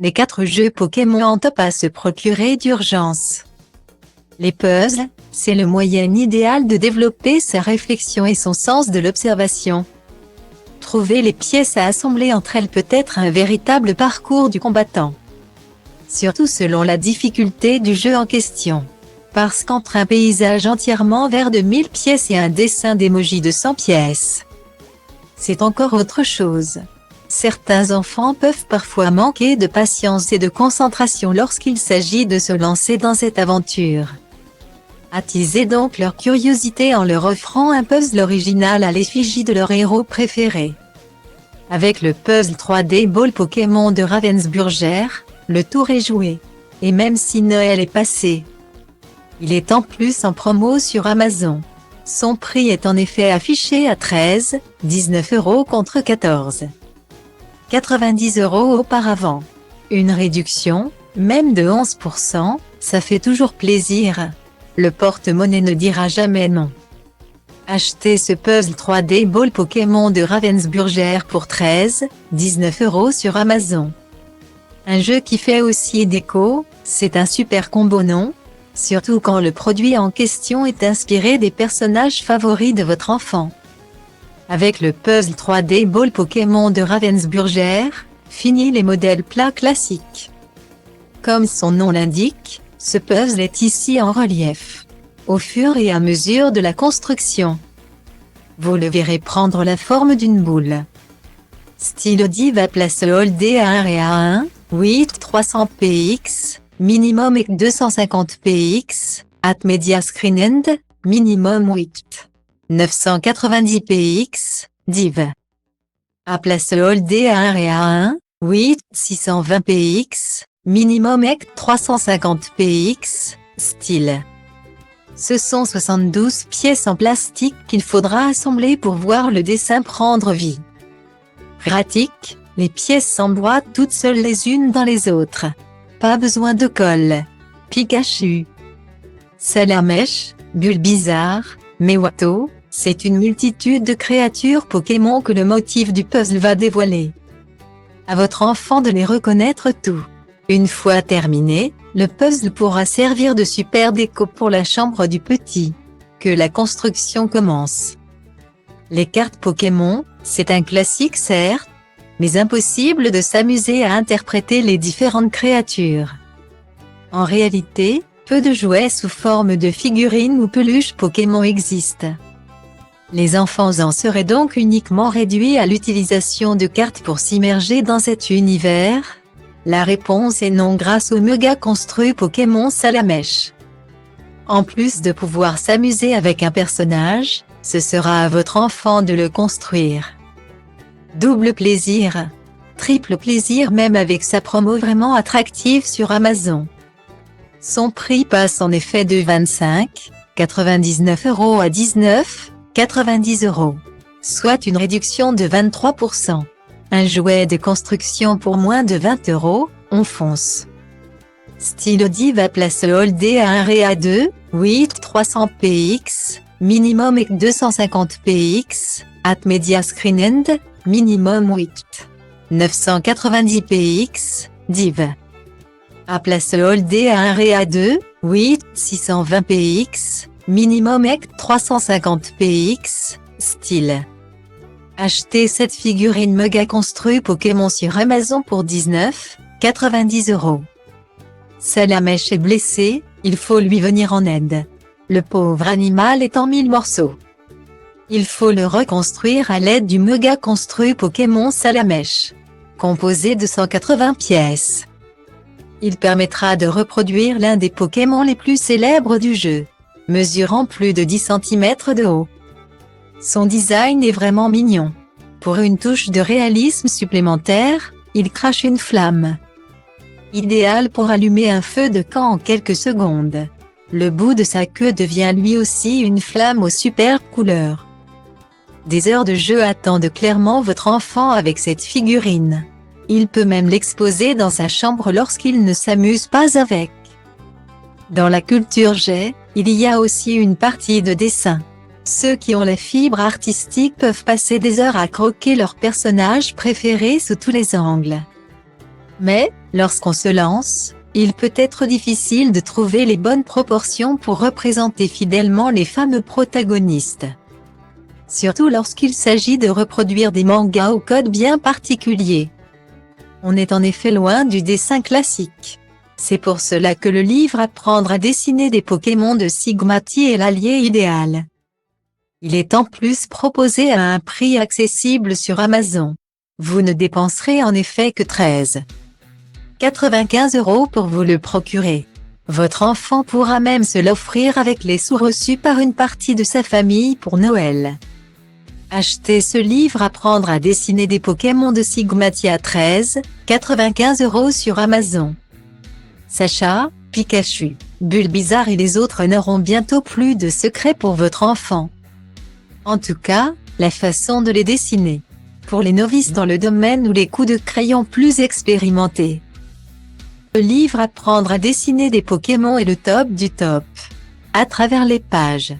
Les 4 jeux Pokémon en top à se procurer d'urgence. Les puzzles, c'est le moyen idéal de développer sa réflexion et son sens de l'observation. Trouver les pièces à assembler entre elles peut être un véritable parcours du combattant. Surtout selon la difficulté du jeu en question. Parce qu'entre un paysage entièrement vert de 1000 pièces et un dessin d'émoji de 100 pièces, c'est encore autre chose. Certains enfants peuvent parfois manquer de patience et de concentration lorsqu'il s'agit de se lancer dans cette aventure. Attisez donc leur curiosité en leur offrant un puzzle original à l'effigie de leur héros préféré. Avec le puzzle 3D Ball Pokémon de Ravensburger, le tour est joué. Et même si Noël est passé, il est en plus en promo sur Amazon. Son prix est en effet affiché à 13,19 € contre 14,90 € auparavant. Une réduction, même de 11%, ça fait toujours plaisir. Le porte-monnaie ne dira jamais non. Achetez ce puzzle 3D Ball Pokémon de Ravensburger pour 13,19 € sur Amazon. Un jeu qui fait aussi déco, c'est un super combo non ? Surtout quand le produit en question est inspiré des personnages favoris de votre enfant. Avec le puzzle 3D Ball Pokémon de Ravensburger, fini les modèles plats classiques. Comme son nom l'indique, ce puzzle est ici en relief. Au fur et à mesure de la construction, vous le verrez prendre la forme d'une boule. Stylo Diva place Holdé à 1 et à 1, 8 300 px, minimum et 250 px, at media screen end, minimum 8. 990 px, div. À place Holdé à 1 et à 1, 8 620 px, minimum et 350 px, style. Ce sont 72 pièces en plastique qu'il faudra assembler pour voir le dessin prendre vie. Pratique, les pièces s'emboîtent toutes seules les unes dans les autres. Pas besoin de colle. Pikachu, Salamèche, Bulbizarre, Mewato, c'est une multitude de créatures Pokémon que le motif du puzzle va dévoiler. À votre enfant de les reconnaître tous. Une fois terminé, le puzzle pourra servir de super déco pour la chambre du petit. Que la construction commence. Les cartes Pokémon, c'est un classique certes, mais impossible de s'amuser à interpréter les différentes créatures. En réalité, peu de jouets sous forme de figurines ou peluches Pokémon existent. Les enfants en seraient donc uniquement réduits à l'utilisation de cartes pour s'immerger dans cet univers? La réponse est non grâce au méga construit Pokémon Salamèche. En plus de pouvoir s'amuser avec un personnage, ce sera à votre enfant de le construire. Double plaisir. Triple plaisir même avec sa promo vraiment attractive sur Amazon. Son prix passe en effet de 25,99 € à 19,90 €, soit une réduction de 23%. Un jouet de construction pour moins de 20 €, on fonce. Stylo Diva place Holdé à 1 et à 2, 8 300 px, minimum et 250 px, at media screen end, minimum 8. 990 px, div. À place Holdé à 1 et à 2, 8 620 px, minimum et 350 px, style. Achetez cette figurine méga construit Pokémon sur Amazon pour 19,90 €. Salamèche est blessé, il faut lui venir en aide. Le pauvre animal est en 1000 morceaux. Il faut le reconstruire à l'aide du méga construit Pokémon Salamèche, composé de 180 pièces. Il permettra de reproduire l'un des Pokémon les plus célèbres du jeu, mesurant plus de 10 cm de haut. Son design est vraiment mignon. Pour une touche de réalisme supplémentaire, il crache une flamme. Idéal pour allumer un feu de camp en quelques secondes. Le bout de sa queue devient lui aussi une flamme aux superbes couleurs. Des heures de jeu attendent clairement votre enfant avec cette figurine. Il peut même l'exposer dans sa chambre lorsqu'il ne s'amuse pas avec. Dans la culture G, il y a aussi une partie de dessin. Ceux qui ont la fibre artistique peuvent passer des heures à croquer leur personnage préféré sous tous les angles. Mais, Lorsqu'on se lance, il peut être difficile de trouver les bonnes proportions pour représenter fidèlement les fameux protagonistes. Surtout lorsqu'il s'agit de reproduire des mangas au code bien particulier. On est en effet loin du dessin classique. C'est pour cela que le livre Apprendre à dessiner des Pokémon de Sigmati est l'allié idéal. Il est en plus proposé à un prix accessible sur Amazon. Vous ne dépenserez en effet que 13,95 € pour vous le procurer. Votre enfant pourra même se l'offrir avec les sous reçus par une partie de sa famille pour Noël. Achetez ce livre Apprendre à dessiner des Pokémon de Sigmati à 13,95 € sur Amazon. Sacha, Pikachu, Bulbizarre et les autres n'auront bientôt plus de secrets pour votre enfant. En tout cas, la façon de les dessiner. Pour les novices dans le domaine ou les coups de crayon plus expérimentés. Le livre Apprendre à dessiner des Pokémon est le top du top. À travers les pages,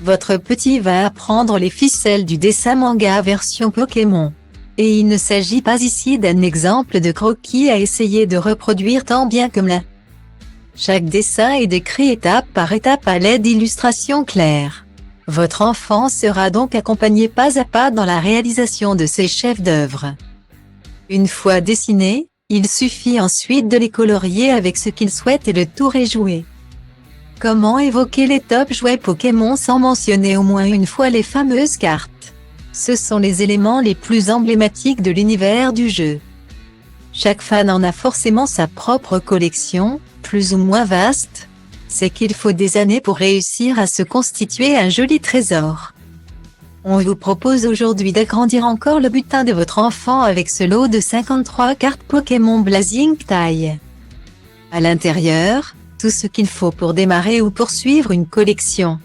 votre petit va apprendre les ficelles du dessin manga version Pokémon. Et il ne s'agit pas ici d'un exemple de croquis à essayer de reproduire tant bien que mal. Chaque dessin est décrit étape par étape à l'aide d'illustrations claires. Votre enfant sera donc accompagné pas à pas dans la réalisation de ces chefs-d'œuvre. Une fois dessinés, il suffit ensuite de les colorier avec ce qu'il souhaite et le tour est joué. Comment évoquer les top jouets Pokémon sans mentionner au moins une fois les fameuses cartes? Ce sont les éléments les plus emblématiques de l'univers du jeu. Chaque fan en a forcément sa propre collection, plus ou moins vaste. C'est qu'il faut des années pour réussir à se constituer un joli trésor. On vous propose aujourd'hui d'agrandir encore le butin de votre enfant avec ce lot de 53 cartes Pokémon Blazing Taille. À l'intérieur, tout ce qu'il faut pour démarrer ou poursuivre une collection.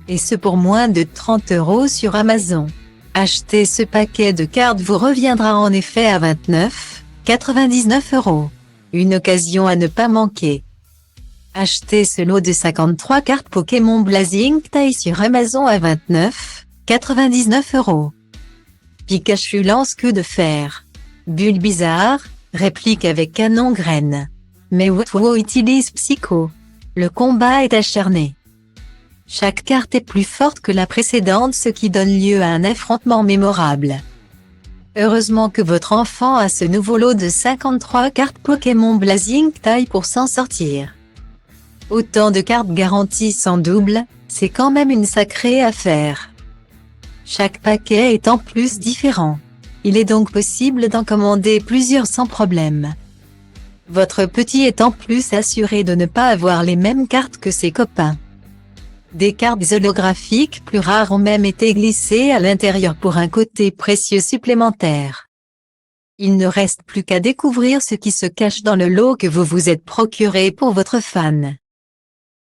Et ce pour moins de 30 € sur Amazon. Acheter ce paquet de cartes vous reviendra en effet à 29,99 €. Une occasion à ne pas manquer. Achetez ce lot de 53 cartes Pokémon Blazing Taille sur Amazon à 29,99 €. Pikachu lance que de fer. Bulbizarre, réplique avec canon graine. Mais Wo utilise Psycho. Le combat est acharné. Chaque carte est plus forte que la précédente, ce qui donne lieu à un affrontement mémorable. Heureusement que votre enfant a ce nouveau lot de 53 cartes Pokémon Blazing Taille pour s'en sortir. Autant de cartes garanties sans double, c'est quand même une sacrée affaire. Chaque paquet est en plus différent. Il est donc possible d'en commander plusieurs sans problème. Votre petit est en plus assuré de ne pas avoir les mêmes cartes que ses copains. Des cartes holographiques plus rares ont même été glissées à l'intérieur pour un côté précieux supplémentaire. Il ne reste plus qu'à découvrir ce qui se cache dans le lot que vous vous êtes procuré pour votre fan.